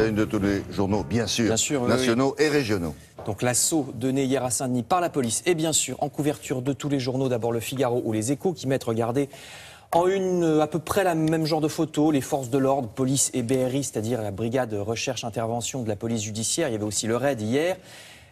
Une de tous les journaux, bien sûr nationaux et régionaux. Donc l'assaut donné hier à Saint-Denis par la police et bien sûr en couverture de tous les journaux, d'abord Le Figaro ou Les Échos qui mettent, regardez, en une à peu près la même genre de photo, les forces de l'ordre, police et BRI, c'est-à-dire la brigade recherche-intervention de la police judiciaire. Il y avait aussi le raid hier.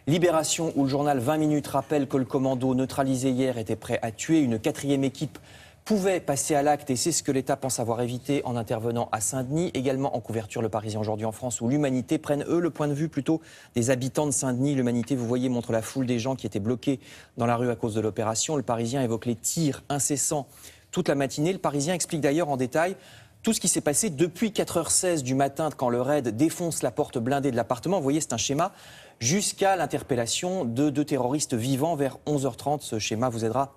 Libération où le journal 20 minutes rappelle que le commando neutralisé hier était prêt à tuer. Une quatrième équipe pouvait passer à l'acte et c'est ce que l'État pense avoir évité en intervenant à Saint-Denis. Également en couverture Le Parisien aujourd'hui en France où l'Humanité prennent eux le point de vue plutôt des habitants de Saint-Denis. L'Humanité, vous voyez, montre la foule des gens qui étaient bloqués dans la rue à cause de l'opération. Le Parisien évoque les tirs incessants toute la matinée. Le Parisien explique d'ailleurs en détail tout ce qui s'est passé depuis 4h16 du matin quand le raid défonce la porte blindée de l'appartement. Vous voyez, c'est un schéma jusqu'à l'interpellation de 2 terroristes vivants vers 11h30. Ce schéma vous aidera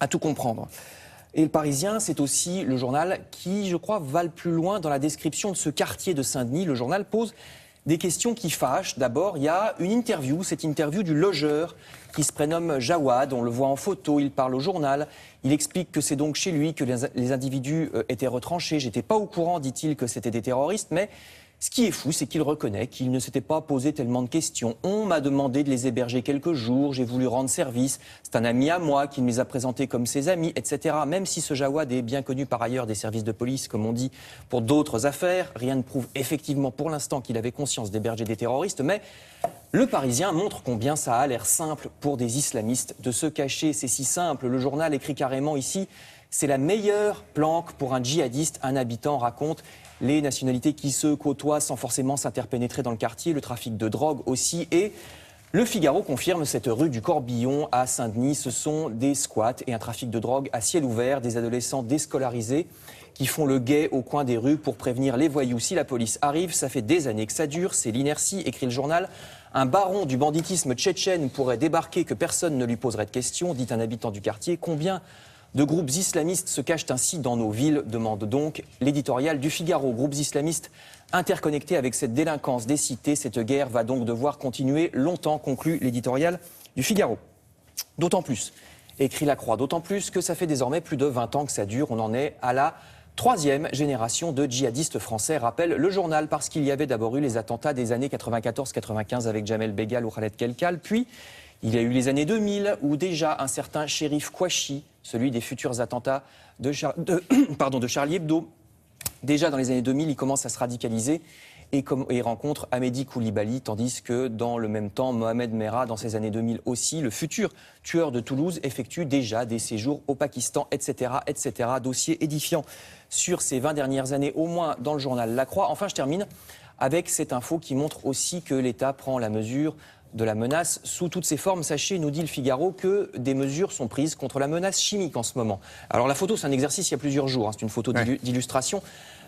à tout comprendre. Et Le Parisien, c'est aussi le journal qui, je crois, va le plus loin dans la description de ce quartier de Saint-Denis. Le journal pose des questions qui fâchent. D'abord, il y a une interview, cette interview du logeur qui se prénomme Jawad. On le voit en photo, il parle au journal. Il explique que c'est donc chez lui que les individus étaient retranchés. J'étais pas au courant, dit-il, que c'était des terroristes, mais ce qui est fou, c'est qu'il reconnaît qu'il ne s'était pas posé tellement de questions. On m'a demandé de les héberger quelques jours, j'ai voulu rendre service. C'est un ami à moi qui me les a présentés comme ses amis, etc. Même si ce Jawad est bien connu par ailleurs des services de police, comme on dit, pour d'autres affaires, rien ne prouve effectivement pour l'instant qu'il avait conscience d'héberger des terroristes. Mais Le Parisien montre combien ça a l'air simple pour des islamistes de se cacher. C'est si simple. Le journal écrit carrément ici, c'est la meilleure planque pour un djihadiste. Un habitant raconte les nationalités qui se côtoient sans forcément s'interpénétrer dans le quartier, le trafic de drogue aussi. Et Le Figaro confirme cette rue du Corbillon à Saint-Denis. Ce sont des squats et un trafic de drogue à ciel ouvert, des adolescents déscolarisés qui font le guet au coin des rues pour prévenir les voyous. Si la police arrive, ça fait des années que ça dure, c'est l'inertie, écrit le journal. Un baron du banditisme tchétchène pourrait débarquer que personne ne lui poserait de questions, dit un habitant du quartier. Combien de groupes islamistes se cachent ainsi dans nos villes, demande donc l'éditorial du Figaro. Groupes islamistes interconnectés avec cette délinquance des cités. Cette guerre va donc devoir continuer longtemps, conclut l'éditorial du Figaro. D'autant plus, écrit La Croix, d'autant plus que ça fait désormais plus de 20 ans que ça dure. On en est à la 3e génération de djihadistes français, rappelle le journal, parce qu'il y avait d'abord eu les attentats des années 94-95 avec Jamel Begal ou Khaled Kelkal, puis il y a eu les années 2000 où déjà un certain Chérif Kouachi, celui des futurs attentats de Charlie Hebdo, déjà dans les années 2000, il commence à se radicaliser et rencontre Amédi Koulibaly, tandis que dans le même temps, Mohamed Merah, dans ces années 2000 aussi, le futur tueur de Toulouse, effectue déjà des séjours au Pakistan, etc., etc. Dossier édifiant sur ces 20 dernières années, au moins dans le journal La Croix. Enfin, je termine avec cette info qui montre aussi que l'État prend la mesure de la menace sous toutes ses formes. Sachez, nous dit Le Figaro, que des mesures sont prises contre la menace chimique en ce moment. Alors la photo, c'est un exercice il y a plusieurs jours, hein, c'est une photo d'illustration.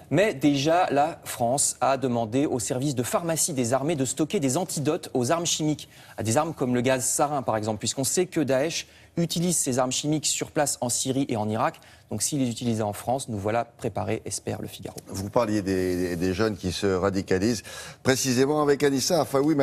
Mais déjà, la France a demandé au service de pharmacie des armées de stocker des antidotes aux armes chimiques, à des armes comme le gaz sarin par exemple, puisqu'on sait que Daesh utilise ces armes chimiques sur place en Syrie et en Irak. Donc s'il les utilisait en France, nous voilà préparés, espère Le Figaro. Vous parliez des jeunes qui se radicalisent, précisément avec Anissa Afaoui.